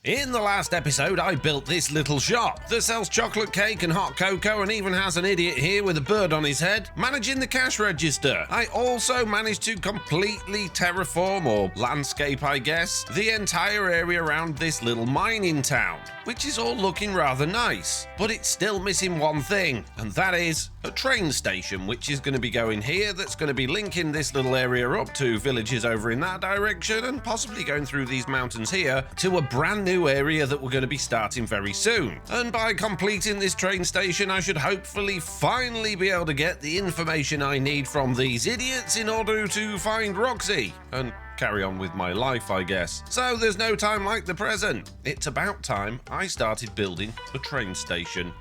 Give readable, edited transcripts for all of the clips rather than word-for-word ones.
In the last episode, I built this little shop that sells chocolate cake and hot cocoa and even has an idiot here with a bird on his head managing the cash register. I also managed to completely terraform, or landscape I guess, the entire area around this little mining town, which is all looking rather nice. But it's still missing one thing, and that is a train station, which is going to be going here, that's going to be linking this little area up to villages over in that direction and possibly going through these mountains here to a brand new area that we're going to be starting very soon. And by completing this train station, I should hopefully finally be able to get the information I need from these idiots in order to find Roxy and carry on with my life, I guess. So there's no time like the present. It's about time I started building a train station.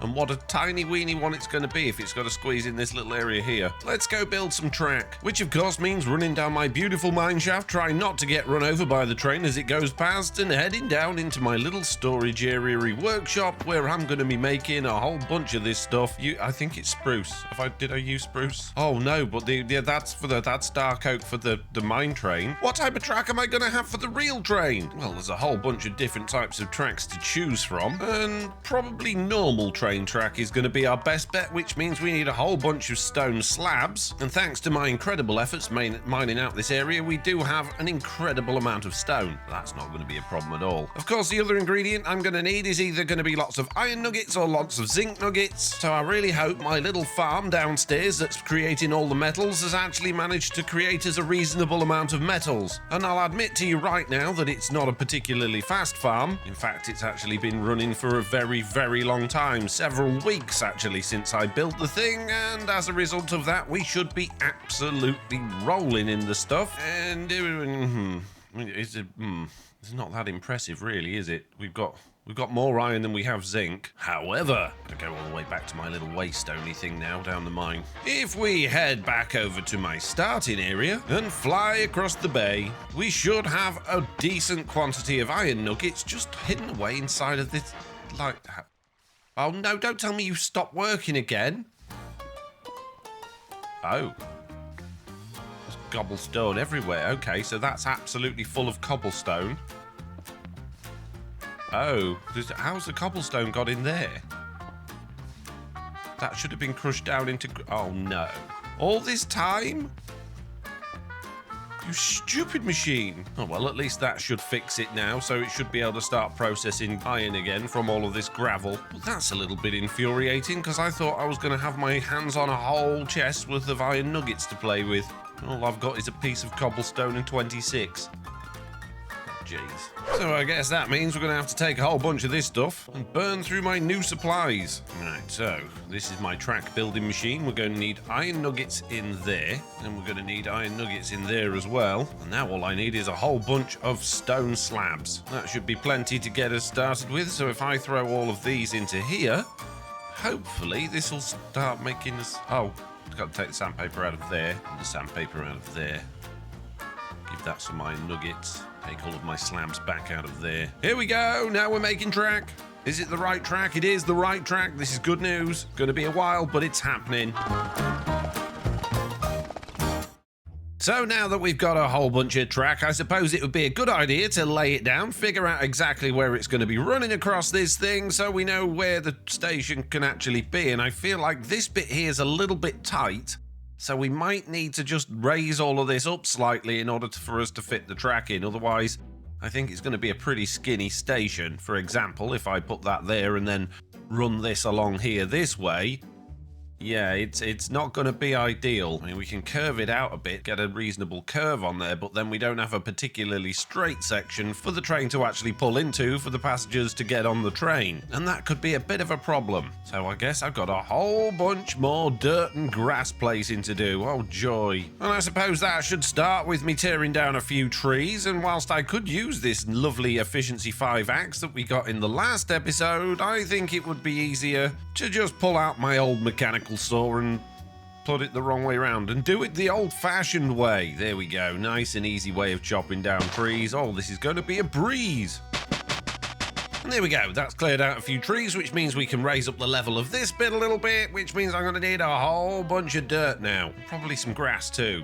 And what a tiny weeny one it's going to be if it's got to squeeze in this little area here. Let's go build some track, which of course means running down my beautiful mine shaft, trying not to get run over by the train as it goes past, and heading down into my little storage area workshop where I'm going to be making a whole bunch of this stuff. I think it's spruce. Did I use spruce? Oh no, but that's dark oak for the mine train. What type of track am I going to have for the real train? Well, there's a whole bunch of different types of tracks to choose from, and probably normal train track is going to be our best bet, which means we need a whole bunch of stone slabs, and thanks to my incredible efforts mining out this area, we do have an incredible amount of stone. That's not going to be a problem at all. Of course, the other ingredient I'm going to need is either going to be lots of iron nuggets or lots of zinc nuggets, so I really hope my little farm downstairs that's creating all the metals has actually managed to create us a reasonable amount of metals. And I'll admit to you right now that it's not a particularly fast farm. In fact, it's actually been running for a very, very long time. Several weeks actually since I built the thing, and as a result of that we should be absolutely rolling in the stuff. And it's not that impressive really, is it? We've got more iron than we have zinc. However, to go all the way back to my little waystony thing now down the mine. If we head back over to my starting area and fly across the bay, we should have a decent quantity of iron nuggets just hidden away inside of this lighthouse. Oh no, don't tell me you stopped working again. Oh. There's cobblestone everywhere. Okay, so that's absolutely full of cobblestone. Oh, how's the cobblestone got in there? That should have been crushed down into... Oh no. All this time? You stupid machine. Oh well, at least that should fix it now, so it should be able to start processing iron again from all of this gravel. But that's a little bit infuriating, because I thought I was going to have my hands on a whole chest worth of iron nuggets to play with. All I've got is a piece of cobblestone and 26. Jeez. So I guess that means we're going to have to take a whole bunch of this stuff and burn through my new supplies. Right, so this is my track building machine. We're going to need iron nuggets in there, and we're going to need iron nuggets in there as well. And now all I need is a whole bunch of stone slabs. That should be plenty to get us started with. So if I throw all of these into here, hopefully this will start making us... Oh, I've got to take the sandpaper out of there and the sandpaper out of there. Give that some iron nuggets. Take all of my slabs back out of there. Here we go. Now we're making track. Is it the right track? It is the right track. This is good news. Going to be a while, but it's happening. So now that we've got a whole bunch of track, I suppose it would be a good idea to lay it down, figure out exactly where it's going to be running across this thing so we know where the station can actually be. And I feel like this bit here is a little bit tight. So we might need to just raise all of this up slightly in order for us to fit the track in. Otherwise, I think it's going to be a pretty skinny station. For example, if I put that there and then run this along here this way, yeah, it's not going to be ideal. I mean, we can curve it out a bit, get a reasonable curve on there, but then we don't have a particularly straight section for the train to actually pull into for the passengers to get on the train. And that could be a bit of a problem. So I guess I've got a whole bunch more dirt and grass placing to do. Oh, joy. And I suppose that should start with me tearing down a few trees. And whilst I could use this lovely Efficiency 5 axe that we got in the last episode, I think it would be easier to just pull out my old mechanical saw and put it the wrong way around and do it the old-fashioned way. There we go. Nice and easy way of chopping down trees. Oh, this is going to be a breeze. And there we go. That's cleared out a few trees, which means we can raise up the level of this bit a little bit, which means I'm going to need a whole bunch of dirt now. Probably some grass too.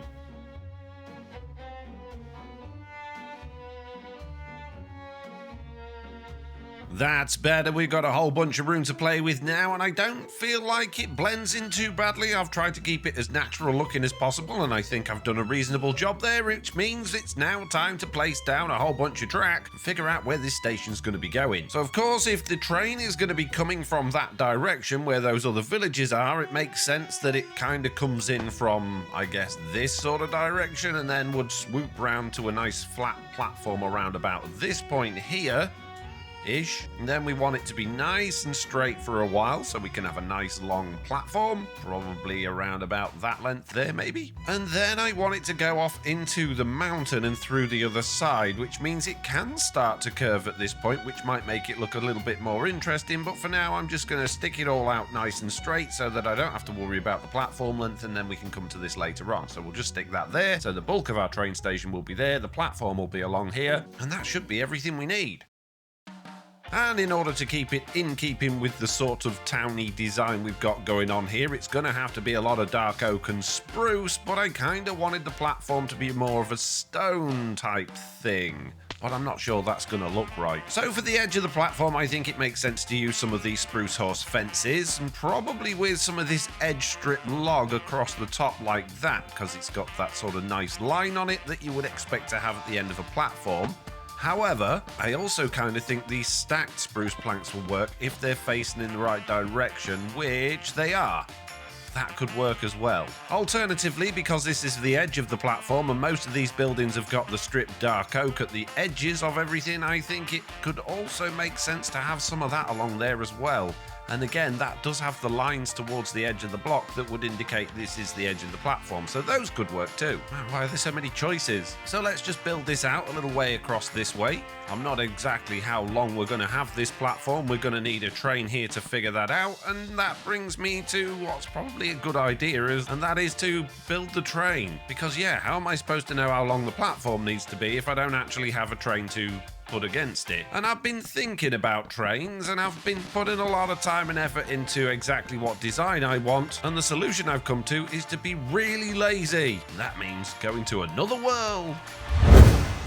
That's better. We've got a whole bunch of room to play with now, and I don't feel like it blends in too badly. I've tried to keep it as natural looking as possible, and I think I've done a reasonable job there, which means it's now time to place down a whole bunch of track and figure out where this station's going to be going. So, of course, if the train is going to be coming from that direction where those other villages are, it makes sense that it kind of comes in from, I guess, this sort of direction, and then would swoop round to a nice flat platform around about this point here. And then we want it to be nice and straight for a while so we can have a nice long platform, probably around about that length there maybe. And then I want it to go off into the mountain and through the other side, which means it can start to curve at this point, which might make it look a little bit more interesting. But for now, I'm just going to stick it all out nice and straight so that I don't have to worry about the platform length, and then we can come to this later on. So we'll just stick that there. So the bulk of our train station will be there, the platform will be along here, and that should be everything we need. And in order to keep it in keeping with the sort of towny design we've got going on here, it's going to have to be a lot of dark oak and spruce, but I kind of wanted the platform to be more of a stone type thing. But I'm not sure that's going to look right. So for the edge of the platform, I think it makes sense to use some of these spruce horse fences, and probably with some of this edge strip log across the top like that, because it's got that sort of nice line on it that you would expect to have at the end of a platform. However, I also kind of think these stacked spruce planks will work if they're facing in the right direction, which they are. That could work as well. Alternatively, because this is the edge of the platform and most of these buildings have got the stripped dark oak at the edges of everything, I think it could also make sense to have some of that along there as well. And again, that does have the lines towards the edge of the block that would indicate this is the edge of the platform, so those could work too. Wow, why are there so many choices? So let's just build this out a little way across this way. I'm not exactly how long we're going to have this platform. We're going to need a train here to figure that out, and that brings me to what's probably a good idea, and that is to build the train. Because yeah, how am I supposed to know how long the platform needs to be if I don't actually have a train to put against it? And I've been thinking about trains, and I've been putting a lot of time and effort into exactly what design I want, and the solution I've come to is to be really lazy. That means going to another world.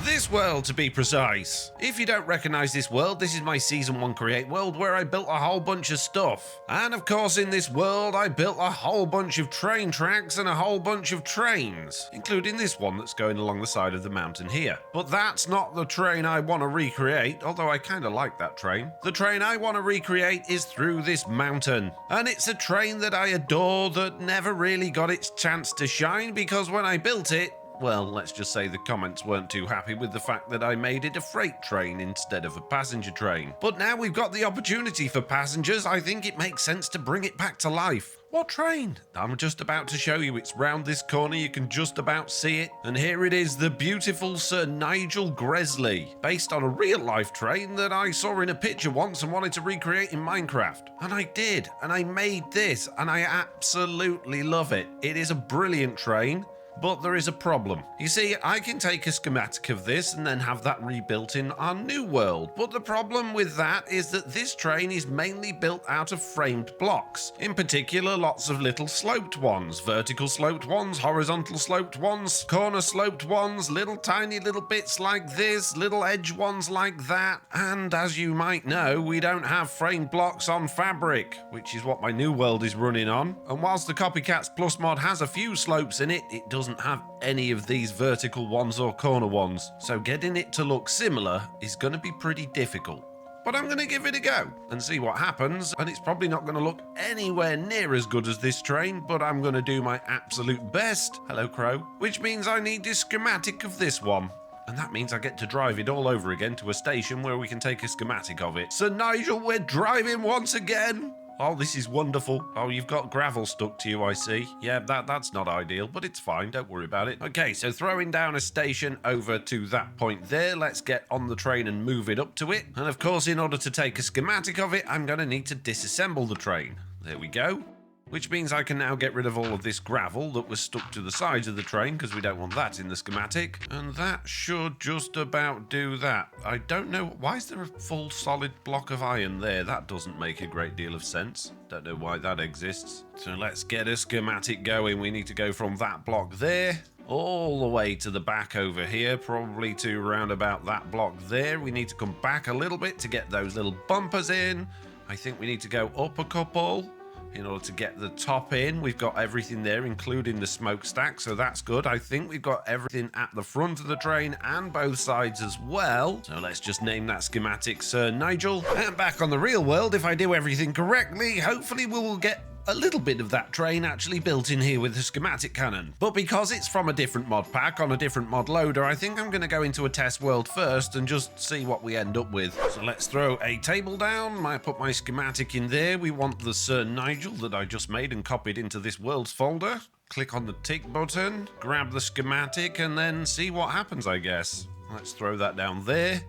This world, to be precise. If you don't recognize this world, this is my Season 1 Create world where I built a whole bunch of stuff. And of course in this world I built a whole bunch of train tracks and a whole bunch of trains, including this one that's going along the side of the mountain here. But that's not the train I want to recreate, although I kind of like that train. The train I want to recreate is through this mountain. And it's a train that I adore that never really got its chance to shine because when I built it, well, let's just say the comments weren't too happy with the fact that I made it a freight train instead of a passenger train. But now we've got the opportunity for passengers, I think it makes sense to bring it back to life. What train? I'm just about to show you. It's round this corner, you can just about see it. And here it is, the beautiful Sir Nigel Gresley, based on a real-life train that I saw in a picture once and wanted to recreate in Minecraft. And I did, and I made this, and I absolutely love it. It is a brilliant train. But there is a problem. You see, I can take a schematic of this and then have that rebuilt in our new world. But the problem with that is that this train is mainly built out of framed blocks. In particular, lots of little sloped ones, vertical sloped ones, horizontal sloped ones, corner sloped ones, little tiny little bits like this, little edge ones like that. And as you might know, we don't have framed blocks on Fabric, which is what my new world is running on. And whilst the Copycats Plus mod has a few slopes in it, it doesn't have any of these vertical ones or corner ones, so getting it to look similar is going to be pretty difficult. But I'm going to give it a go and see what happens, and it's probably not going to look anywhere near as good as this train, but I'm going to do my absolute best. Hello, Crow. Which means I need a schematic of this one. And that means I get to drive it all over again to a station where we can take a schematic of it. Sir Nigel, we're driving once again. Oh, this is wonderful. Oh, you've got gravel stuck to you, I see. Yeah, that's not ideal, but it's fine. Don't worry about it. Okay, so throwing down a station over to that point there. Let's get on the train and move it up to it. And of course, in order to take a schematic of it, I'm going to need to disassemble the train. There we go. Which means I can now get rid of all of this gravel that was stuck to the sides of the train because we don't want that in the schematic. And that should just about do that. I don't know, why is there a full solid block of iron there? That doesn't make a great deal of sense. Don't know why that exists. So let's get a schematic going. We need to go from that block there all the way to the back over here, probably to round about that block there. We need to come back a little bit to get those little bumpers in. I think we need to go up a couple in order to get the top in. We've got everything there, including the smokestack, so that's good. I think we've got everything at the front of the train and both sides as well. So let's just name that schematic Sir Nigel. And back on the real world, if I do everything correctly, hopefully we will get a little bit of that train actually built in here with the schematic cannon. But because it's from a different mod pack on a different mod loader, I think I'm going to go into a test world first and just see what we end up with. So let's throw a table down. I put my schematic in there. We want the Sir Nigel that I just made and copied into this worlds folder. Click on the tick button, grab the schematic, and then see what happens, I guess. Let's throw that down there.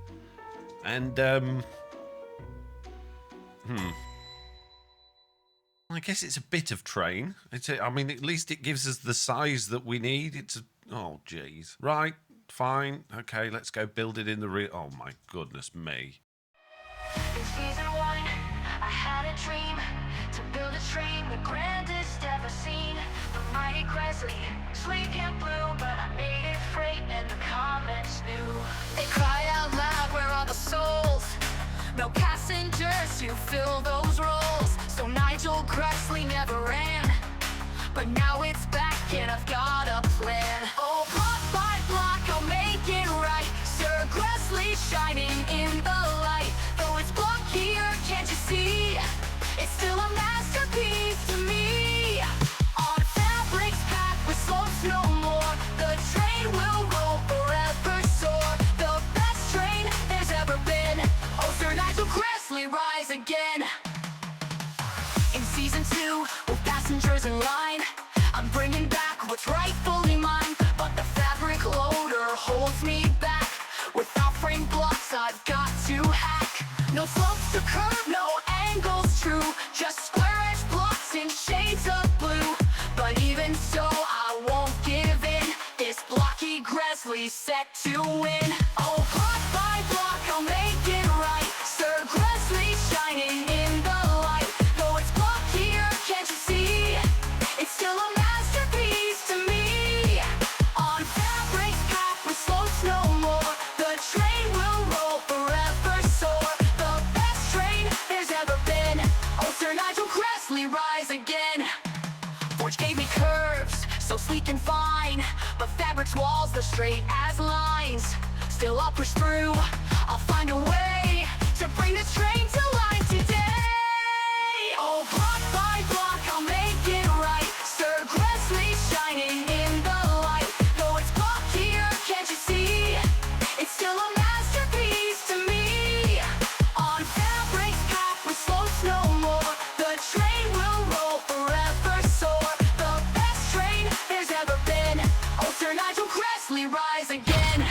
And, I guess it's a bit of train. I mean, at least it gives us the size that we need. Oh, jeez. Right, fine. Okay, let's go build it in the real... Oh, my goodness me. In season 1, I had a dream to build a train the grandest ever seen. The mighty Gresley, sleek and blue, but I made it freight and the comments knew. They cry out loud, where are the souls? No passengers to fill those roles. So Nigel Gresley never ran, but now it's back and I've got a plan. Oh, block by block I'll make it right. Sir Gresley shining in the light. Though it's blockier, can't you see? It's still a masterpiece to me. On fabric's path with slopes no more, the train will roll forever soar. The best train there's ever been. Oh, Sir Nigel Gresley, rise again. In season 2, with passengers in line, I'm bringing back what's rightfully mine. But the fabric loader holds me back. Without frame blocks, I've got to hack. No slopes to curve, no angles true, just square edge blocks in shades of blue. But even so, I won't give in. This blocky Gresley's set to win. Oh, block by block, I'll make it right. Sir Gresley shining in the light. Though it's blockier, can't you see? It's still a masterpiece to me. On fabric's path with slopes no more, the train will roll forever soar. The best train there's ever been. Oh, Sir Nigel Gresley, rise again. Forge gave me curves, so sleek and fine, but fabric's walls, they're straight as lines. Still I'll push through, I'll find a way to bring this train to life today. Oh, block by block, I'll make it right. Sir Gresley shining in the light. Though it's blockier, can't you see? It's still a masterpiece to me. On fabric's path with slopes no more, the train will roll forever soar. The best train there's ever been. Oh, Sir Nigel Gresley, rise again.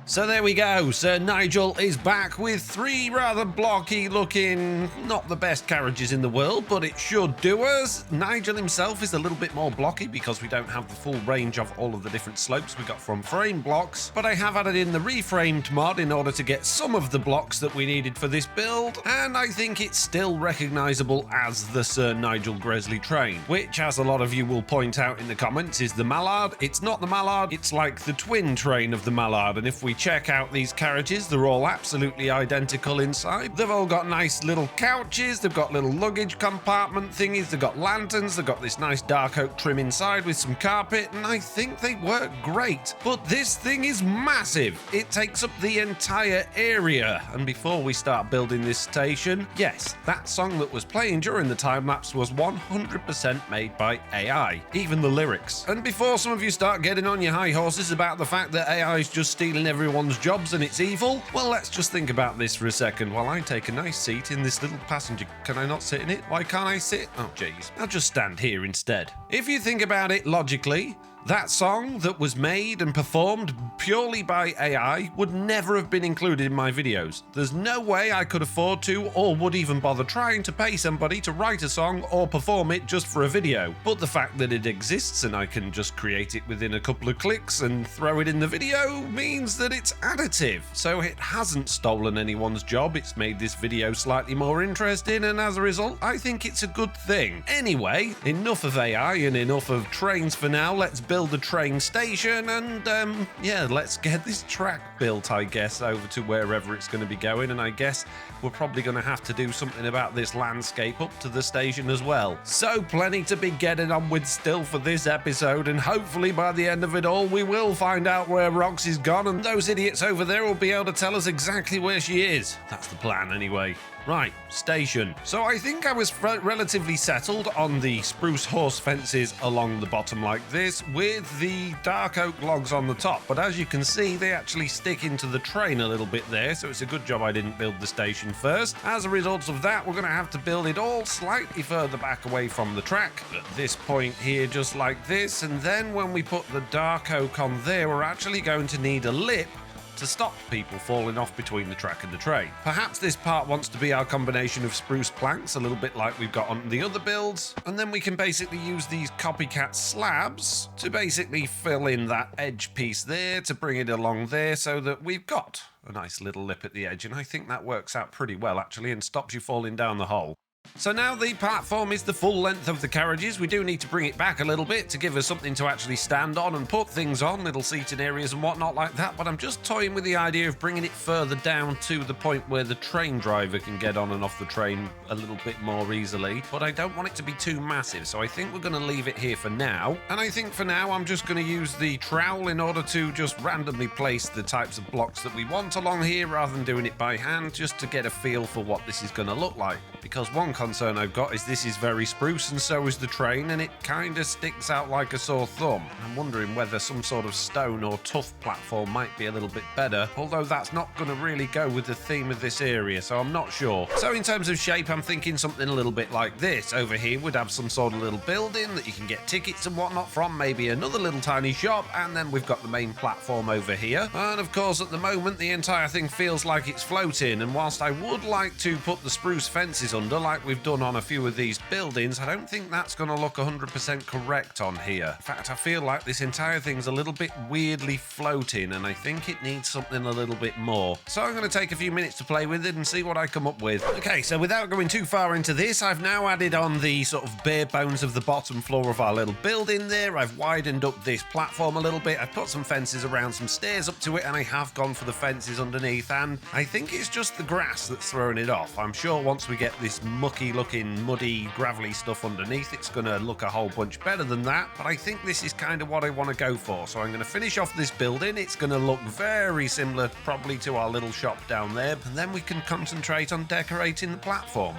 So there we go, Sir Nigel is back with 3 rather blocky looking, not the best carriages in the world, but it should do us. Nigel himself is a little bit more blocky because we don't have the full range of all of the different slopes we got from frame blocks, but I have added in the reframed mod in order to get some of the blocks that we needed for this build, and I think it's still recognisable as the Sir Nigel Gresley train, which, as a lot of you will point out in the comments, is the Mallard. It's not the Mallard, it's like the twin train of the Mallard, and if we check out these carriages, they're all absolutely identical inside. They've all got nice little couches, they've got little luggage compartment thingies, they've got lanterns, they've got this nice dark oak trim inside with some carpet, and I think they work great. But this thing is massive. It takes up the entire area. And before we start building this station, yes, that song that was playing during the time lapse was 100% made by AI, even the lyrics. And before some of you start getting on your high horses about the fact that AI is just stealing everyone's jobs and it's evil, well, let's just think about this for a second while I take a nice seat in this little passenger. Can I not sit in it? Why can't I sit? Oh, jeez. I'll just stand here instead. If you think about it logically, That song that was made and performed purely by AI would never have been included in my videos. There's no way I could afford to or would even bother trying to pay somebody to write a song or perform it just for a video. But the fact that it exists and I can just create it within a couple of clicks and throw it in the video means that it's additive. So it hasn't stolen anyone's job, it's made this video slightly more interesting, and as a result, I think it's a good thing. Anyway, enough of AI and enough of trains for now. Let's build a train station and yeah, let's get this track built, I guess, over to wherever it's going to be going, and I guess we're probably going to have to do something about this landscape up to the station as well. So plenty to be getting on with still for this episode, and hopefully by the end of it all we will find out where Roxy's gone and those idiots over there will be able to tell us exactly where she is. That's the plan anyway. Right, station. So I think I was relatively settled on the spruce horse fences along the bottom like this with the dark oak logs on the top, but as you can see they actually stick into the train a little bit there, so it's a good job I didn't build the station first. As a result of that, we're going to have to build it all slightly further back away from the track at this point here, just like this, and then when we put the dark oak on there, we're actually going to need a lip to stop people falling off between the track and the train. Perhaps this part wants to be our combination of spruce planks, a little bit like we've got on the other builds, and then we can basically use these copycat slabs to basically fill in that edge piece there to bring it along there so that we've got a nice little lip at the edge, and I think that works out pretty well actually and stops you falling down the hole. So now the platform is the full length of the carriages. We do need to bring it back a little bit to give us something to actually stand on and put things on, little seating areas and whatnot like that, but I'm just toying with the idea of bringing it further down to the point where the train driver can get on and off the train a little bit more easily, but I don't want it to be too massive, so I think we're going to leave it here for now. And I think for now I'm just going to use the trowel in order to just randomly place the types of blocks that we want along here rather than doing it by hand, just to get a feel for what this is going to look like. Because one concern I've got is this is very spruce and so is the train, and it kind of sticks out like a sore thumb. I'm wondering whether some sort of stone or tough platform might be a little bit better, although that's not going to really go with the theme of this area, so I'm not sure. So in terms of shape, I'm thinking something a little bit like this. Over here would have some sort of little building that you can get tickets and whatnot from, maybe another little tiny shop, and then we've got the main platform over here. And of course at the moment the entire thing feels like it's floating, and whilst I would like to put the spruce fences under like we've done on a few of these buildings, I don't think that's going to look 100% correct on here. In fact, I feel like this entire thing's a little bit weirdly floating, and I think it needs something a little bit more. So I'm going to take a few minutes to play with it and see what I come up with. Okay, so without going too far into this, I've now added on the sort of bare bones of the bottom floor of our little building there. I've widened up this platform a little bit. I've put some fences around, some stairs up to it, and I have gone for the fences underneath, and I think it's just the grass that's throwing it off. I'm sure once we get this mucky looking, muddy, gravelly stuff underneath, it's going to look a whole bunch better than that, but I think this is kind of what I want to go for. So I'm going to finish off this building. It's going to look very similar probably to our little shop down there, and then we can concentrate on decorating the platform.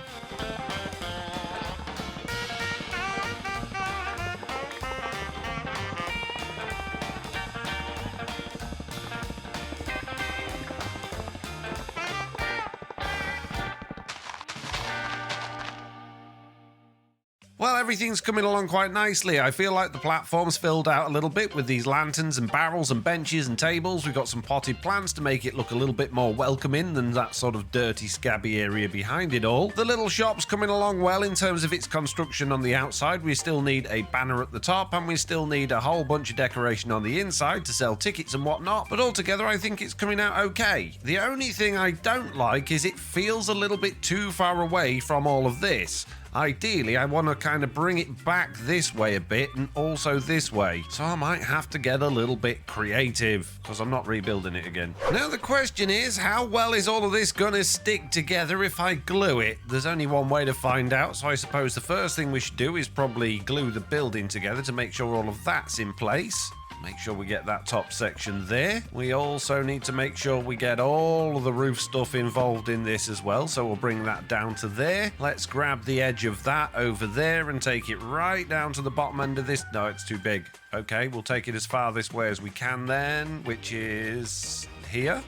Well, everything's coming along quite nicely. I feel like the platform's filled out a little bit with these lanterns and barrels and benches and tables. We've got some potted plants to make it look a little bit more welcoming than that sort of dirty, scabby area behind it all. The little shop's coming along well in terms of its construction on the outside. We still need a banner at the top, and we still need a whole bunch of decoration on the inside to sell tickets and whatnot, but altogether I think it's coming out okay. The only thing I don't like is it feels a little bit too far away from all of this. Ideally, I want to kind of bring it back this way a bit and also this way. So I might have to get a little bit creative because I'm not rebuilding it again. Now the question is, how well is all of this going to stick together if I glue it? There's only one way to find out, so I suppose the first thing we should do is probably glue the building together to make sure all of that's in place. Make sure we get that top section there. We also need to make sure we get all of the roof stuff involved in this as well, so we'll bring that down to there. Let's grab the edge of that over there and take it right down to the bottom end of this. No, it's too big. Okay, we'll take it as far this way as we can then, which is here.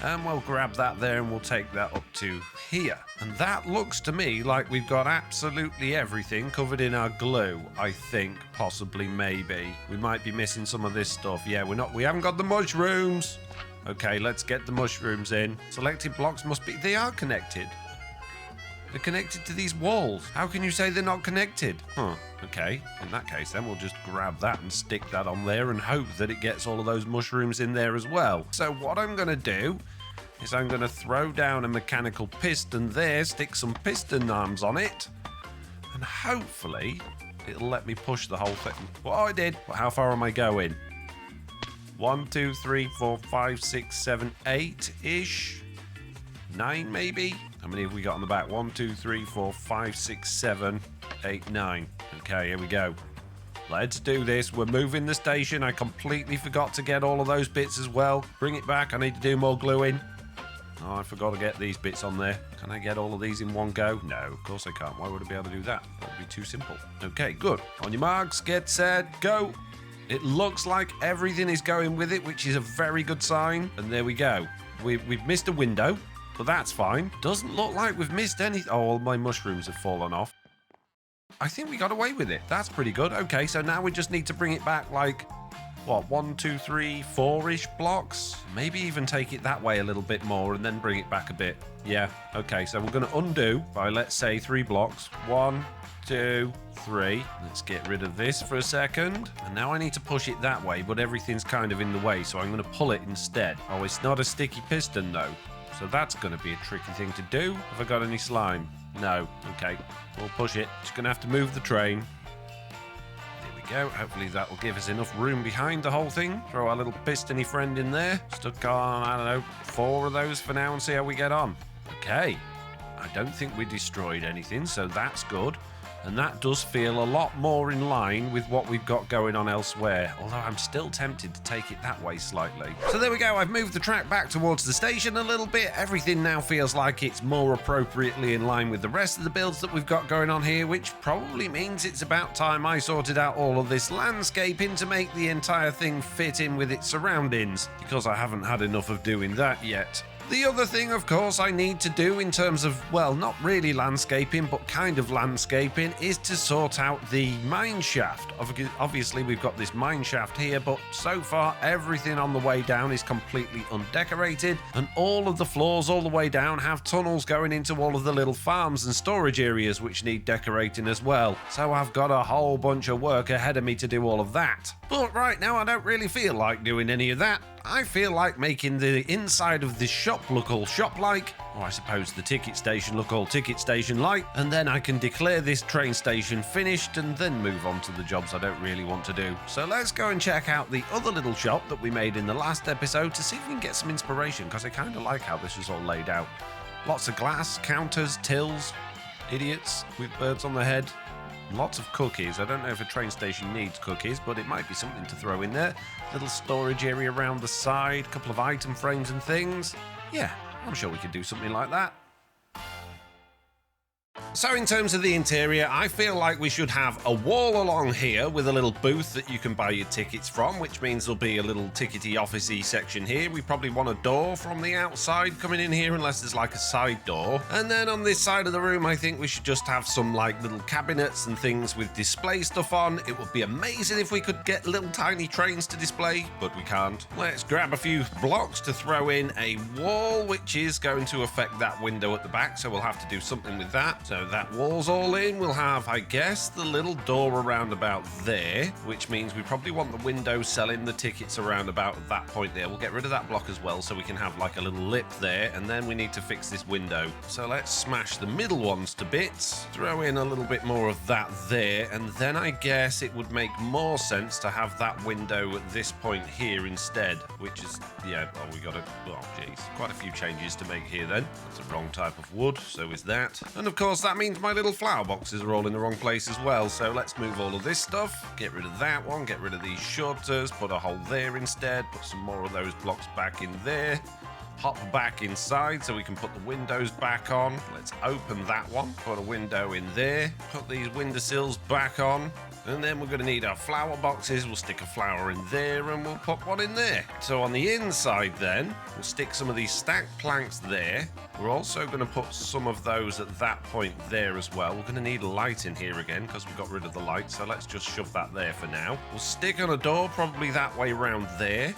And we'll grab that there and we'll take that up to here. And that looks to me like we've got absolutely everything covered in our glue, I think, possibly, maybe. We might be missing some of this stuff. Yeah, we haven't got the mushrooms. Okay, let's get the mushrooms in. Selected blocks must be, they are connected. They're connected to these walls. How can you say they're not connected? Huh, okay. In that case, then we'll just grab that and stick that on there and hope that it gets all of those mushrooms in there as well. So what I'm going to do is I'm going to throw down a mechanical piston there, stick some piston arms on it, and hopefully it'll let me push the whole thing. Well, I did. Well, how far am I going? 1, 2, 3, 4, 5, 6, 7, 8-ish. 9 maybe? How many have we got on the back? 1, 2, 3, 4, 5, 6, 7, 8, 9. Okay, here we go. Let's do this. We're moving the station. I completely forgot to get all of those bits as well. Bring it back. I need to do more gluing. Oh, I forgot to get these bits on there. Can I get all of these in one go? No, of course I can't. Why would I be able to do that? That would be too simple. Okay, good. On your marks, get set, go. It looks like everything is going with it, which is a very good sign. And there we go. We've missed a window, but that's fine. Doesn't look like we've missed anything. Oh, all my mushrooms have fallen off. I think we got away with it. That's pretty good. Okay, so now we just need to bring it back like, what, 1, 2, 3, 4-ish blocks? Maybe even take it that way a little bit more and then bring it back a bit. Yeah, okay, so we're going to undo by, let's say, 3 blocks. 1, 2, 3. Let's get rid of this for a second. And now I need to push it that way, but everything's kind of in the way, so I'm going to pull it instead. Oh, it's not a sticky piston, though. So that's going to be a tricky thing to do. Have I got any slime? No. Okay, we'll push it. Just going to have to move the train. There we go. Hopefully that will give us enough room behind the whole thing. Throw our little pistony friend in there. Stuck on, I don't know, 4 of those for now and see how we get on. Okay. I don't think we destroyed anything, so that's good. And that does feel a lot more in line with what we've got going on elsewhere, although I'm still tempted to take it that way slightly. So there we go, I've moved the track back towards the station a little bit. Everything now feels like it's more appropriately in line with the rest of the builds that we've got going on here, which probably means it's about time I sorted out all of this landscaping to make the entire thing fit in with its surroundings, because I haven't had enough of doing that yet. The other thing, of course, I need to do in terms of, well, not really landscaping, but kind of landscaping, is to sort out the mine shaft. Obviously, we've got this mine shaft here, but so far, everything on the way down is completely undecorated, and all of the floors all the way down have tunnels going into all of the little farms and storage areas, which need decorating as well. So I've got a whole bunch of work ahead of me to do all of that. But right now, I don't really feel like doing any of that. I feel like making the inside of this shop look all shop-like, or I suppose the ticket station look all ticket station-like, and then I can declare this train station finished and then move on to the jobs I don't really want to do. So let's go and check out the other little shop that we made in the last episode to see if we can get some inspiration, because I kind of like how this is all laid out. Lots of glass, counters, tills, idiots with birds on their head. Lots of cookies. I don't know if a train station needs cookies, but it might be something to throw in there. Little storage area around the side, a couple of item frames and things. Yeah, I'm sure we could do something like that. So in terms of the interior, I feel like we should have a wall along here with a little booth that you can buy your tickets from, which means there'll be a little tickety officey section here. We probably want a door from the outside coming in here, unless there's like a side door. And then on this side of the room, I think we should just have some like little cabinets and things with display stuff on. It would be amazing if we could get little tiny trains to display, but we can't. Let's grab a few blocks to throw in a wall, which is going to affect that window at the back, so we'll have to do something with that. So that wall's all in. We'll have, I guess, the little door around about there, which means we probably want the window selling the tickets around about that point there. We'll get rid of that block as well so we can have like a little lip there, and then we need to fix this window. So let's smash the middle ones to bits, throw in a little bit more of that there, and then I guess it would make more sense to have that window at this point here instead, which is, yeah, oh, we got to, oh geez, quite a few changes to make here then. That's the wrong type of wood, so is that. And of course that means my little flower boxes are all in the wrong place as well, so let's move all of this stuff, get rid of that one, get rid of these shutters, put a hole there instead, put some more of those blocks back in there. hop back inside so we can put the windows back on. Let's open that one, put a window in there, put these windowsills back on. And then we're going to need our flower boxes. We'll stick a flower in there and we'll put one in there. So on the inside then, we'll stick some of these stacked planks there. We're also going to put some of those at that point there as well. We're going to need a light in here again because we got rid of the light. So let's just shove that there for now. We'll stick on a door probably that way around there.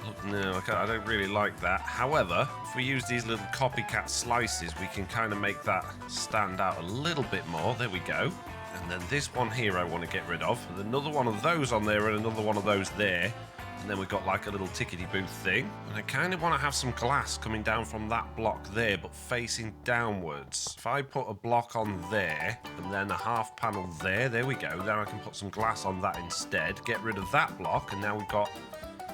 Look, no, I don't really like that. However, if we use these little copycat slices, we can kind of make that stand out a little bit more. There we go. And then this one here I want to get rid of. And another one of those on there and another one of those there. And then we've got like a little tickety booth thing. And I kind of want to have some glass coming down from that block there, but facing downwards. If I put a block on there and then a half panel there we go. Then I can put some glass on that instead. Get rid of that block. And now we've got...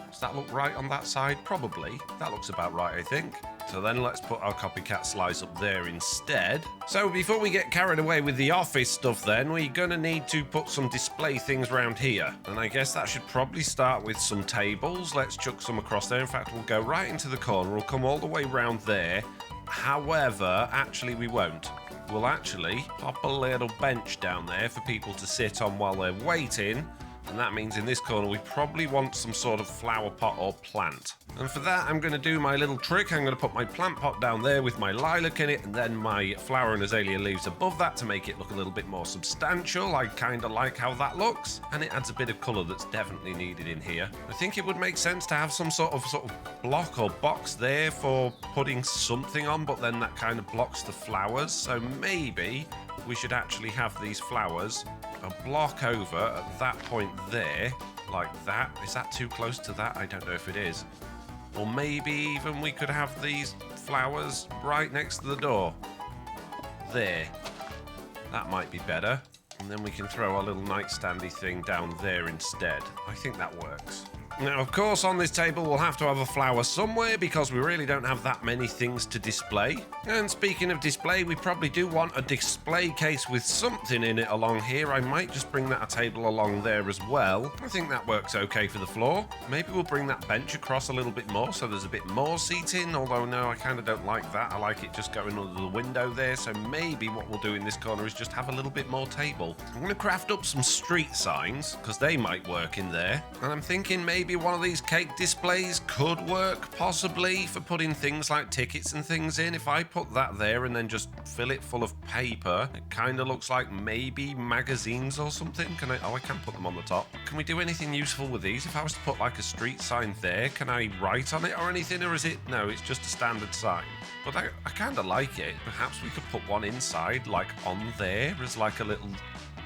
Does that look right on that side? Probably. That looks about right, I think. So then let's put our copycat slice up there instead. So before we get carried away with the office stuff then, we're going to need to put some display things around here. And I guess that should probably start with some tables. Let's chuck some across there. In fact, we'll go right into the corner. We'll come all the way around there. However, actually we won't. We'll actually pop a little bench down there for people to sit on while they're waiting. And that means in this corner we probably want some sort of flower pot or plant. And for that I'm going to do my little trick. I'm going to put my plant pot down there with my lilac in it and then my flower and azalea leaves above that to make it look a little bit more substantial. I kind of like how that looks and it adds a bit of colour that's definitely needed in here. I think it would make sense to have some sort of block or box there for putting something on, but then that kind of blocks the flowers. So maybe we should actually have these flowers a block over at that point there, like that. Is that too close to that? I don't know if it is. Or maybe even we could have these flowers right next to the door. There. That might be better. And then we can throw our little nightstandy thing down there instead. I think that works. Now, of course, on this table, we'll have to have a flower somewhere because we really don't have that many things to display. And speaking of display, we probably do want a display case with something in it along here. I might just bring that a table along there as well. I think that works okay for the floor. Maybe we'll bring that bench across a little bit more so there's a bit more seating. Although, no, I kind of don't like that. I like it just going under the window there. So maybe what we'll do in this corner is just have a little bit more table. I'm going to craft up some street signs because they might work in there. And I'm thinking maybe one of these cake displays could work possibly for putting things like tickets and things in. If I put that there and then just fill it full of paper, it kind of looks like maybe magazines or something. I can't put them on the top. Can we do anything useful with these? If I was to put like a street sign there, can I write on it or anything, or is it, no, it's just a standard sign? But I kind of like it. Perhaps we could put one inside, like on there as like a little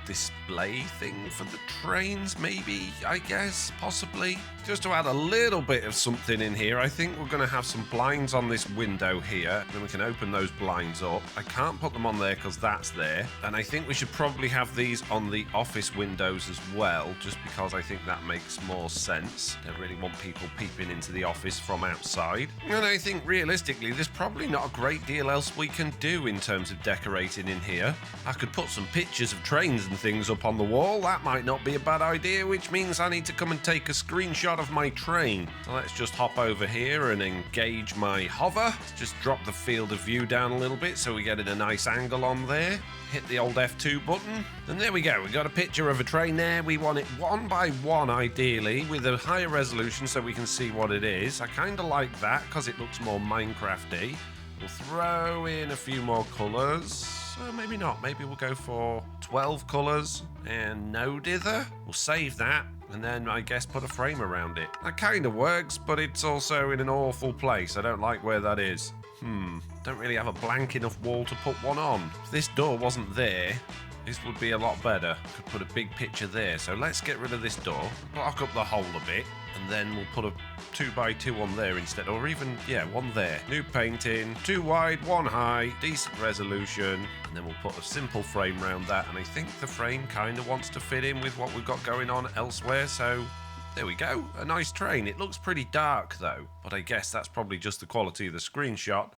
display thing for the trains, maybe, I guess, possibly. Just to add a little bit of something in here, I think we're going to have some blinds on this window here. Then we can open those blinds up. I can't put them on there because that's there. And I think we should probably have these on the office windows as well, just because I think that makes more sense. Don't really want people peeping into the office from outside. And I think realistically, there's probably not a great deal else we can do in terms of decorating in here. I could put some pictures of trains and things up on the wall. That might not be a bad idea, which means I need to come and take a screenshot of my train. So let's just hop over here and engage my hover. Let's just drop the field of view down a little bit so we get a nice angle on there. Hit the old F2 button, and there we go. We got a picture of a train there. We want it 1 by 1 ideally, with a higher resolution so we can see what it is. I kind of like that because it looks more Minecrafty. We'll throw in a few more colours. Maybe not. Maybe we'll go for 12 colours and no dither. We'll save that and then I guess put a frame around it. That kind of works, but it's also in an awful place. I don't like where that is. Don't really have a blank enough wall to put one on. If this door wasn't there, this would be a lot better. Could put a big picture there. So let's get rid of this door, block up the hole a bit, and then we'll put a 2 by 2 on there instead, or even, yeah, one there. New painting, 2 wide, 1 high, decent resolution, and then we'll put a simple frame around that, and I think the frame kind of wants to fit in with what we've got going on elsewhere, so there we go, a nice train. It looks pretty dark though, but I guess that's probably just the quality of the screenshot.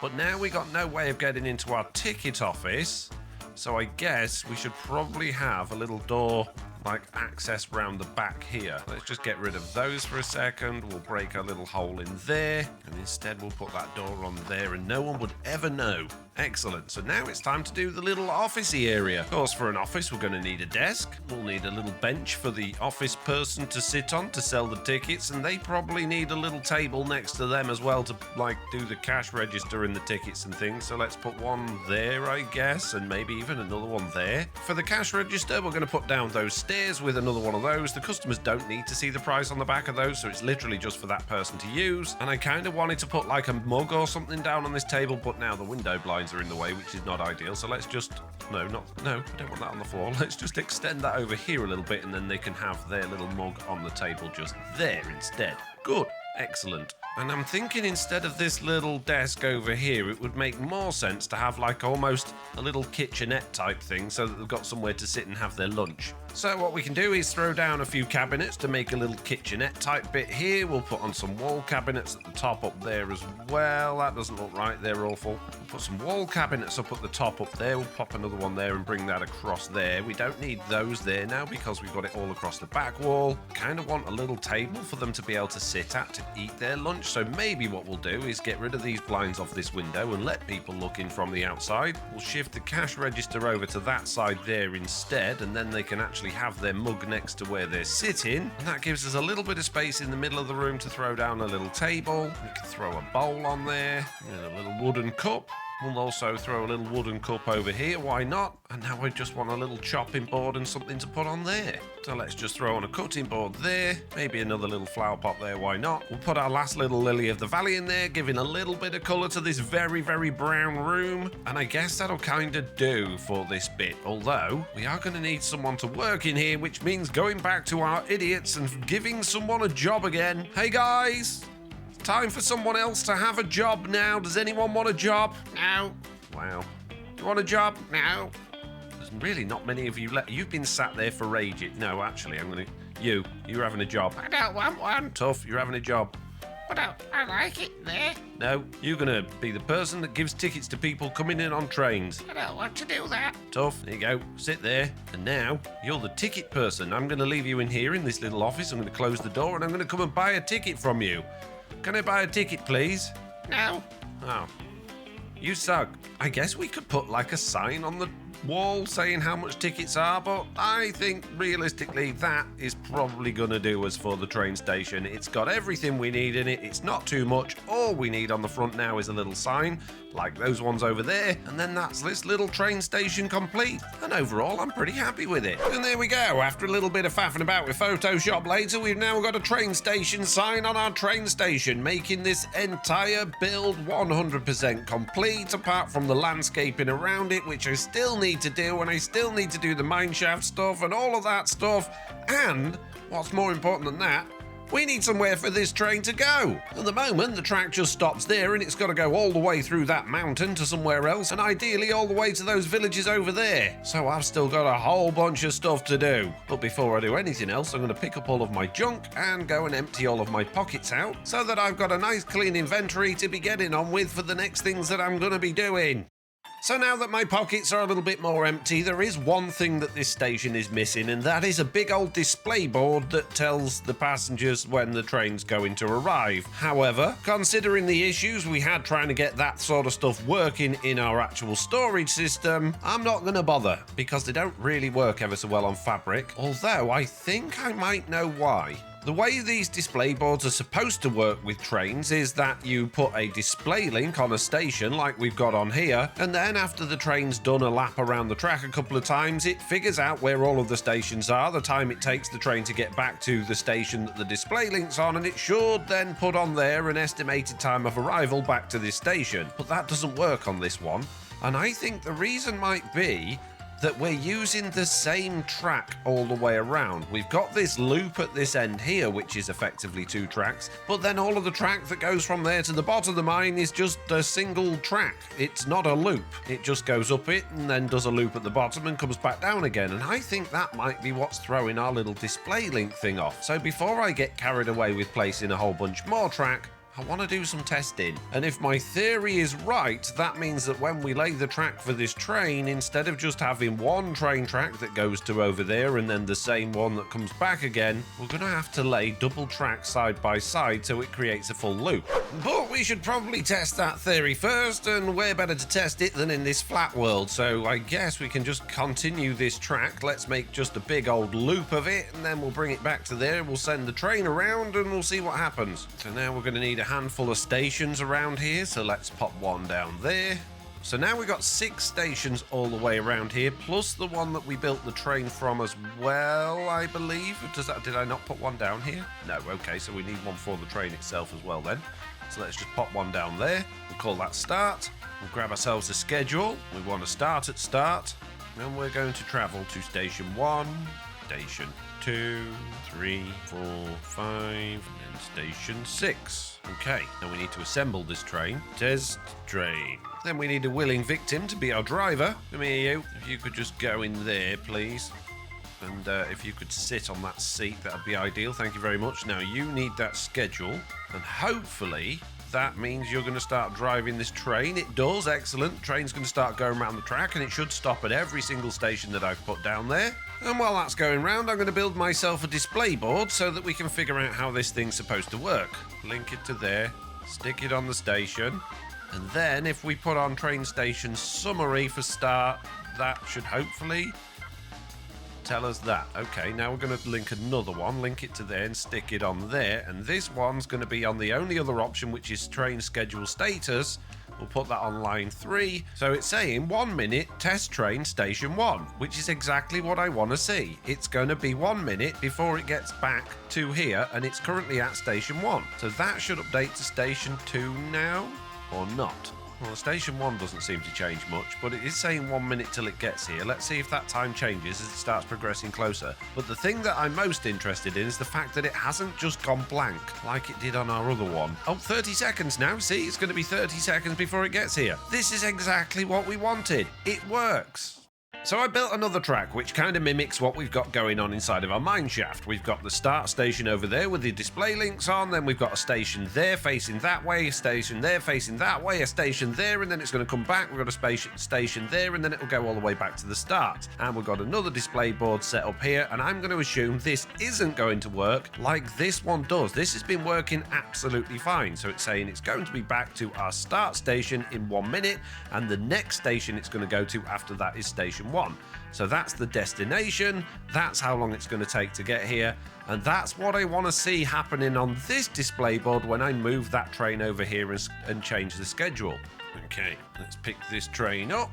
But now we got no way of getting into our ticket office, so I guess we should probably have a little door like access round the back here. Let's just get rid of those for a second. We'll break a little hole in there, and instead we'll put that door on there, and no one would ever know. Excellent. So now it's time to do the little officey area. Of course, for an office, we're going to need a desk. We'll need a little bench for the office person to sit on to sell the tickets, and they probably need a little table next to them as well to, like, do the cash register and the tickets and things. So let's put one there, I guess, and maybe even another one there. For the cash register, we're going to put down those stairs with another one of those. The customers don't need to see the price on the back of those, so it's literally just for that person to use. And I kind of wanted to put like a mug or something down on this table, but now the window blinds are in the way, which is not ideal. So let's just, no, I don't want that on the floor. Let's just extend that over here a little bit, and then they can have their little mug on the table just there instead. Good. Excellent. And I'm thinking instead of this little desk over here, it would make more sense to have like almost a little kitchenette type thing so that they've got somewhere to sit and have their lunch. So what we can do is throw down a few cabinets to make a little kitchenette type bit here. We'll put on some wall cabinets at the top up there as well. That doesn't look right, they're awful. We'll put some wall cabinets up at the top up there. We'll pop another one there and bring that across there. We don't need those there now because we've got it all across the back wall. Kind of want a little table for them to be able to sit at to eat their lunch. So maybe what we'll do is get rid of these blinds off this window and let people look in from the outside. We'll shift the cash register over to that side there instead, and then they can actually have their mug next to where they're sitting, and that gives us a little bit of space in the middle of the room to throw down a little table. We can throw a bowl on there and a little wooden cup. We'll also throw a little wooden cup over here, why not? And now I just want a little chopping board and something to put on there. So let's just throw on a cutting board there, maybe another little flower pot there, why not? We'll put our last little lily of the valley in there, giving a little bit of colour to this very, very brown room. And I guess that'll kind of do for this bit, although we are going to need someone to work in here, which means going back to our idiots and giving someone a job again. Hey guys! Time for someone else to have a job now. Does anyone want a job? No. Wow. Do you want a job? No. There's really not many of you left. You've been sat there for ages. No, actually, I'm going to... You're having a job. I don't want one. Tough, you're having a job. But I like it there. No, you're going to be the person that gives tickets to people coming in on trains. I don't want to do that. Tough, there you go. Sit there. And now, you're the ticket person. I'm going to leave you in here in this little office. I'm going to close the door and I'm going to come and buy a ticket from you. Can I buy a ticket, please? No. Oh. You suck. I guess we could put like a sign on the wall saying how much tickets are, but I think realistically that is probably going to do us for the train station. It's got everything we need in it. It's not too much. All we need on the front now is a little sign, like those ones over there, and then that's this little train station complete. And overall, I'm pretty happy with it. And there we go. After a little bit of faffing about with Photoshop later, we've now got a train station sign on our train station, making this entire build 100% complete, apart from the landscaping around it, which I still need to do, and I still need to do the mineshaft stuff and all of that stuff. And what's more important than that, we need somewhere for this train to go. At the moment, the track just stops there and it's got to go all the way through that mountain to somewhere else, and ideally all the way to those villages over there. So I've still got a whole bunch of stuff to do. But before I do anything else, I'm going to pick up all of my junk and go and empty all of my pockets out so that I've got a nice clean inventory to be getting on with for the next things that I'm going to be doing. So now that my pockets are a little bit more empty, there is one thing that this station is missing, and that is a big old display board that tells the passengers when the train's going to arrive. However, considering the issues we had trying to get that sort of stuff working in our actual storage system, I'm not going to bother, because they don't really work ever so well on fabric, although I think I might know why. The way these display boards are supposed to work with trains is that you put a display link on a station like we've got on here, and then after the train's done a lap around the track a couple of times, it figures out where all of the stations are, the time it takes the train to get back to the station that the display link's on, and it should then put on there an estimated time of arrival back to this station. But that doesn't work on this one, and I think the reason might be that we're using the same track all the way around. We've got this loop at this end here, which is effectively 2 tracks, but then all of the track that goes from there to the bottom of the mine is just a single track. It's not a loop. It just goes up it and then does a loop at the bottom and comes back down again, and I think that might be what's throwing our little display link thing off. So before I get carried away with placing a whole bunch more track, I want to do some testing. And if my theory is right, that means that when we lay the track for this train, instead of just having one train track that goes to over there and then the same one that comes back again, we're going to have to lay double tracks side by side so it creates a full loop. But we should probably test that theory first, and where better to test it than in this flat world. So I guess we can just continue this track. Let's make just a big old loop of it, and then we'll bring it back to there. We'll send the train around and we'll see what happens. So now we're going to need a handful of stations around here, so let's pop one down there. So now we've got 6 stations all the way around here, plus the one that we built the train from as well, I believe. Did I not put one down here? No, okay, so we need one for the train itself as well then. So let's just pop one down there. We'll call that start. We'll grab ourselves a schedule. We want to start at start. And we're going to travel to station 1, station 2, 3, 4, 5, and then station 6. Okay, now we need to assemble this train. Test train. Then we need a willing victim to be our driver. Come here, you. If you could just go in there, please. And if you could sit on that seat, that would be ideal. Thank you very much. Now, you need that schedule. And hopefully, that means you're going to start driving this train. It does. Excellent. Train's going to start going around the track, and it should stop at every single station that I've put down there. And while that's going round, I'm going to build myself a display board so that we can figure out how this thing's supposed to work. Link it to there. Stick it on the station. And then if we put on train station summary for start, that should hopefully tell us that. Okay, now we're going to link another one, link it to there and stick it on there. And this one's going to be on the only other option, which is train schedule status. We'll put that on line 3. So it's saying 1 minute test train station 1, which is exactly what I want to see. It's going to be 1 minute before it gets back to here, and it's currently at station 1. So that should update to station 2 now, or not. Well, station 1 doesn't seem to change much, but it is saying 1 minute till it gets here. Let's see if that time changes as it starts progressing closer. But the thing that I'm most interested in is the fact that it hasn't just gone blank like it did on our other one. Oh, 30 seconds now. See, it's going to be 30 seconds before it gets here. This is exactly what we wanted. It works. So I built another track which kind of mimics what we've got going on inside of our mine shaft. We've got the start station over there with the display links on, then we've got a station there facing that way, a station there facing that way, a station there, and then it's going to come back. We've got a station there, and then it'll go all the way back to the start. And we've got another display board set up here, and I'm going to assume this isn't going to work like this one does. This has been working absolutely fine. So it's saying it's going to be back to our start station in 1 minute, and the next station it's going to go to after that is station 1. So that's the destination, that's how long it's going to take to get here, and that's what I want to see happening on this display board when I move that train over here and change the schedule. Okay, let's pick this train up,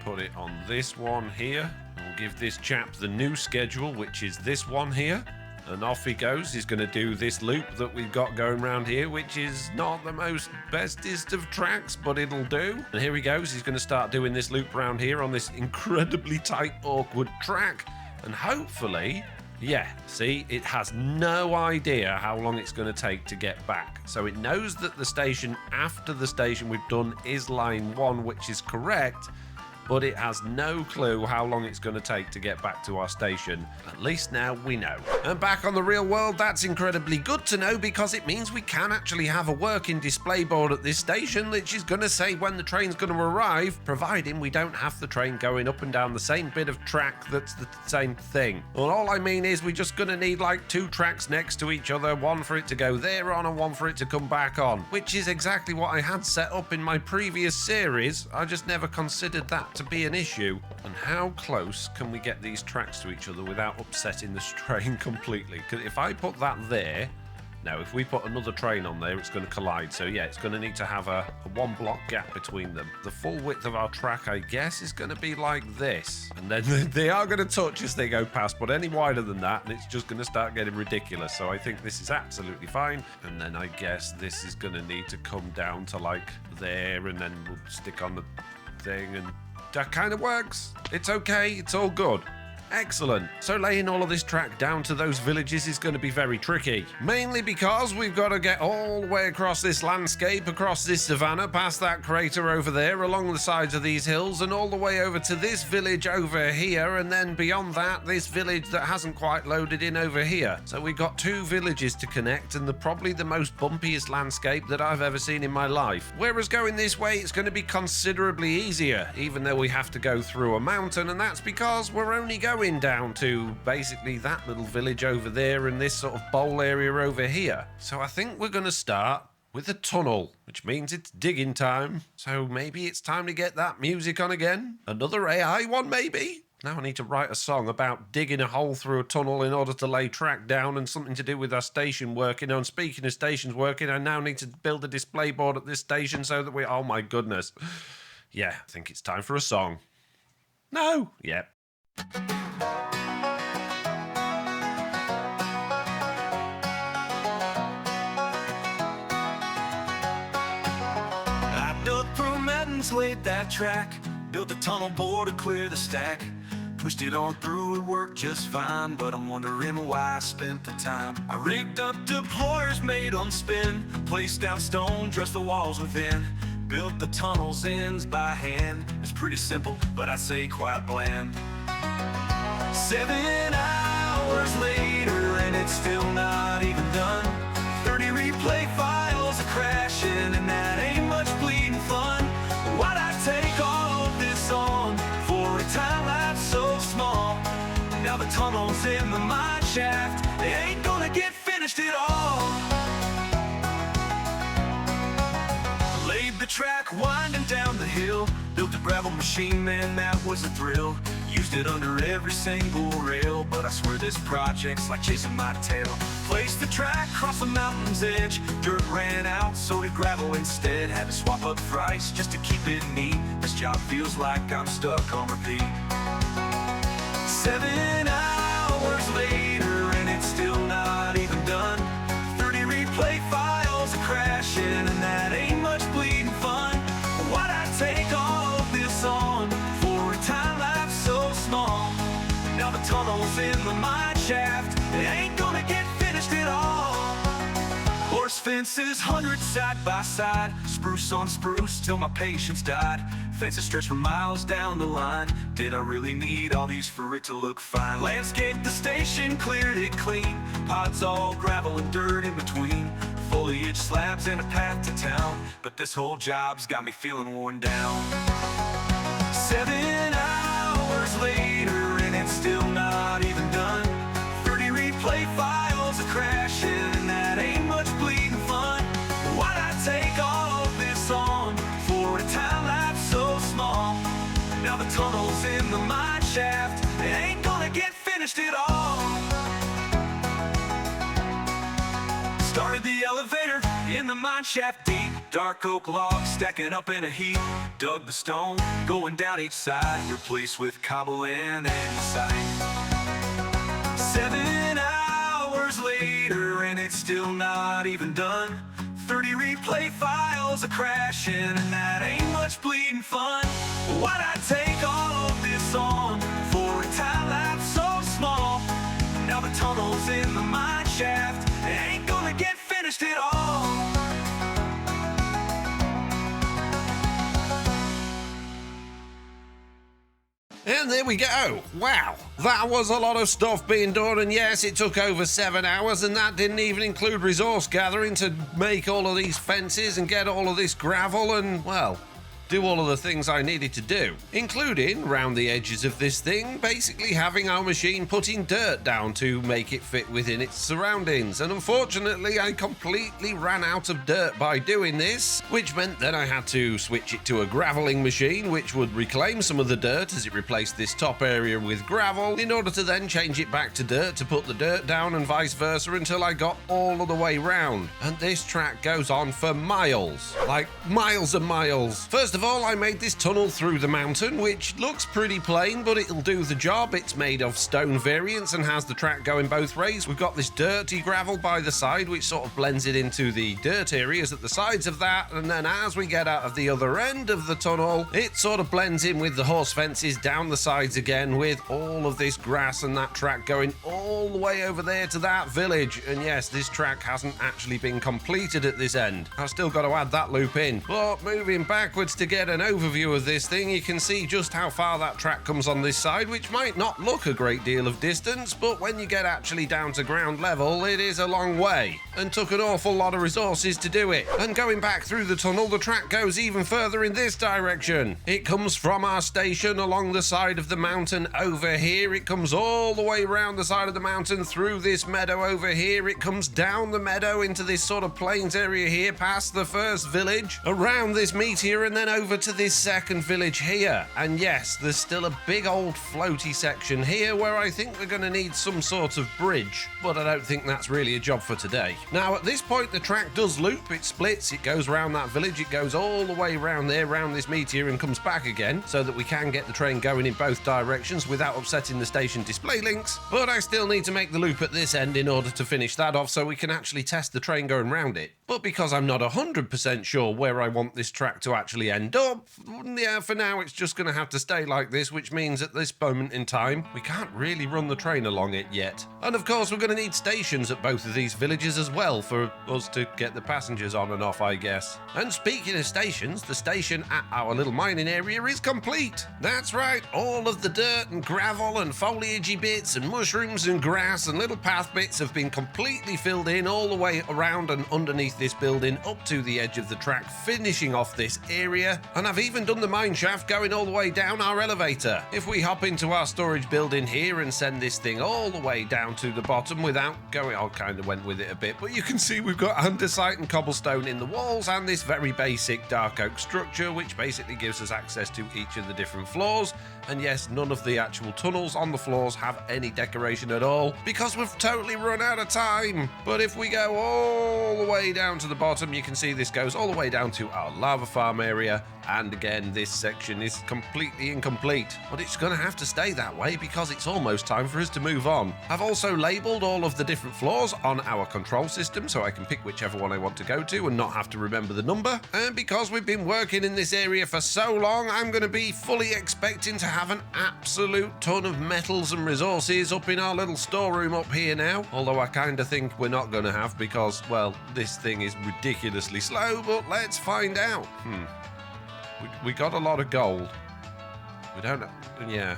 put it on this one here, and we'll give this chap the new schedule, which is this one here. And off he goes. He's going to do this loop that we've got going around here, which is not the most bestest of tracks, but it'll do. And here he goes. He's going to start doing this loop around here on this incredibly tight, awkward track. And hopefully, yeah, see, it has no idea how long it's going to take to get back. So it knows that the station after the station we've done is line 1, which is correct, but it has no clue how long it's going to take to get back to our station. At least now we know. And back on the real world, that's incredibly good to know, because it means we can actually have a working display board at this station, which is going to say when the train's going to arrive, providing we don't have the train going up and down the same bit of track that's the same thing. Well, all I mean is we're just going to need like 2 tracks next to each other, one for it to go there on and one for it to come back on, which is exactly what I had set up in my previous series. I just never considered that to be an issue. And how close can we get these tracks to each other without upsetting the train completely? Because if I put that there, now if we put another train on there, it's going to collide. So yeah, it's going to need to have a 1 block gap between them. The full width of our track, I guess, is going to be like this. And then they are going to touch as they go past, but any wider than that, and it's just going to start getting ridiculous. So I think this is absolutely fine. And then I guess this is going to need to come down to like there, and then we'll stick on the thing, and that kind of works. It's okay. It's all good. Excellent. So laying all of this track down to those villages is going to be very tricky. Mainly because we've got to get all the way across this landscape, across this savannah, past that crater over there, along the sides of these hills, and all the way over to this village over here, and then beyond that, this village that hasn't quite loaded in over here. So we've got 2 villages to connect, and probably the most bumpiest landscape that I've ever seen in my life. Whereas going this way, it's going to be considerably easier, even though we have to go through a mountain, and that's because we're only going down to basically that little village over there and this sort of bowl area over here. So I think we're going to start with a tunnel, which means it's digging time. So maybe it's time to get that music on again. Another AI one, maybe? Now I need to write a song about digging a hole through a tunnel in order to lay track down and something to do with our station working. And speaking of stations working, I now need to build a display board at this station so that oh my goodness. Yeah, I think it's time for a song. No. Yep. I dug through mountains, laid that track, built a tunnel bore to clear the stack, pushed it on through, it worked just fine, but I'm wondering why I spent the time. I rigged up deployers, made them spin, placed down stone, dressed the walls within, built the tunnel's ends by hand. It's pretty simple, but I'd say quite bland. 7 hours later and it's still not even done. 30 replay files are crashing and that ain't much bleeding fun. Why'd I take all of this on for a time lapse so small? Now the tunnel's in the mine shaft, they ain't gonna get finished at all. Laid the track winding down the hill, built a gravel machine, man, that was a thrill. Used it under every single rail, but I swear this project's like chasing my tail. Placed the track across the mountain's edge, dirt ran out, so did gravel instead. Had to swap up price just to keep it neat. This job feels like I'm stuck on repeat. 7 hours later and it's still not even done. 30 replay files are crashing and that ain't much bleeding fun. Why'd I take all of this on for a time lapse so small? Now the tunnel's in the mine shaft, it ain't gonna get finished at all. Horse fences, hundreds side by side, spruce on spruce till my patience died. Fences stretched for miles down the line. Did I really need all these for it to look fine? Landscaped the station, cleared it clean. Pods all gravel and dirt in between. Foliage slabs and a path to town, but this whole job's got me feeling worn down. 7 hours later and it's still not even done. 30 replay files are crashing and that ain't much bleeding fun. Why'd I take all of this on for a time lapse so small? Now the tunnel's in the mine shaft, it ain't gonna get finished at all. Started the elevator in the mine shaft deep. Dark oak logs stacking up in a heap. Dug the stone, going down each side. Replaced with cobble and andesite. 7 hours later and it's still not even done. 30 replay files are crashing and that ain't much bleeding fun. Why'd I take all of this on for a time lapse so small? Now the tunnel's in the mine shaft, it ain't gonna get finished at all. And there we go. Wow, that was a lot of stuff being done, and yes, it took over 7 hours, and that didn't even include resource gathering to make all of these fences and get all of this gravel and, well, do all of the things I needed to do, including round the edges of this thing, basically having our machine putting dirt down to make it fit within its surroundings. And unfortunately, I completely ran out of dirt by doing this, which meant that I had to switch it to a graveling machine, which would reclaim some of the dirt as it replaced this top area with gravel, in order to then change it back to dirt to put the dirt down and vice versa until I got all of the way round. And this track goes on for miles, like miles and miles. First of of all, I made this tunnel through the mountain, which looks pretty plain, but it'll do the job. It's made of stone variants and has the track going both ways. We've got this dirty gravel by the side, which sort of blends it into the dirt areas at the sides of that, and then as we get out of the other end of the tunnel, it sort of blends in with the horse fences down the sides again, with all of this grass and that track going all the way over there to that village. And yes, this track hasn't actually been completed at this end. I've still got to add that loop in. But moving backwards to get an overview of this thing, you can see just how far that track comes on this side, which might not look a great deal of distance, but when you get actually down to ground level, it is a long way and took an awful lot of resources to do it. And going back through the tunnel, the track goes even further in this direction. It comes from our station along the side of the mountain over here. It comes all the way around the side of the mountain through this meadow over here. It comes down the meadow into this sort of plains area here, past the first village, around this meteor, and then over to this second village here. And yes, there's still a big old floaty section here where I think we're going to need some sort of bridge, but I don't think that's really a job for today. Now at this point the track does loop, it splits, it goes around that village, it goes all the way around there, around this meteor, and comes back again, so that we can get the train going in both directions without upsetting the station display links. But I still need to make the loop at this end in order to finish that off so we can actually test the train going round it. But because I'm not 100% sure where I want this track to actually end up, yeah, for now it's just going to have to stay like this, which means at this moment in time we can't really run the train along it yet. And of course we're going to need stations at both of these villages as well for us to get the passengers on and off, I guess. And speaking of stations, the station at our little mining area is complete. That's right, all of the dirt and gravel and foliagey bits and mushrooms and grass and little path bits have been completely filled in all the way around and underneath this building up to the edge of the track, finishing off this area. And I've even done the mine shaft going all the way down our elevator. If we hop into our storage building here and send this thing all the way down to the bottom without going, I kind of went with it a bit, but you can see we've got andesite and cobblestone in the walls and this very basic dark oak structure, which basically gives us access to each of the different floors. And yes, none of the actual tunnels on the floors have any decoration at all because we've totally run out of time. But if we go all the way down to the bottom, you can see this goes all the way down to our lava farm area. And again, this section is completely incomplete, but it's going to have to stay that way because it's almost time for us to move on. I've also labelled all of the different floors on our control system so I can pick whichever one I want to go to and not have to remember the number. And because we've been working in this area for so long, I'm going to be fully expecting to have an absolute ton of metals and resources up in our little storeroom up here now. Although I kind of think we're not going to have because, well, this thing is ridiculously slow, but let's find out. We got a lot of gold. We don't, yeah.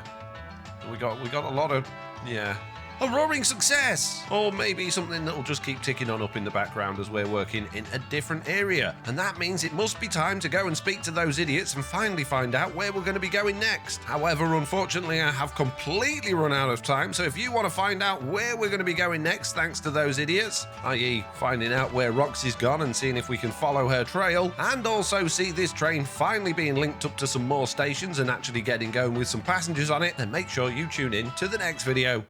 We got a lot of, yeah. A roaring success! Or maybe something that'll just keep ticking on up in the background as we're working in a different area. And that means it must be time to go and speak to those idiots and finally find out where we're going to be going next. However, unfortunately, I have completely run out of time, so if you want to find out where we're going to be going next thanks to those idiots, i.e. finding out where Roxy's gone and seeing if we can follow her trail, and also see this train finally being linked up to some more stations and actually getting going with some passengers on it, then make sure you tune in to the next video.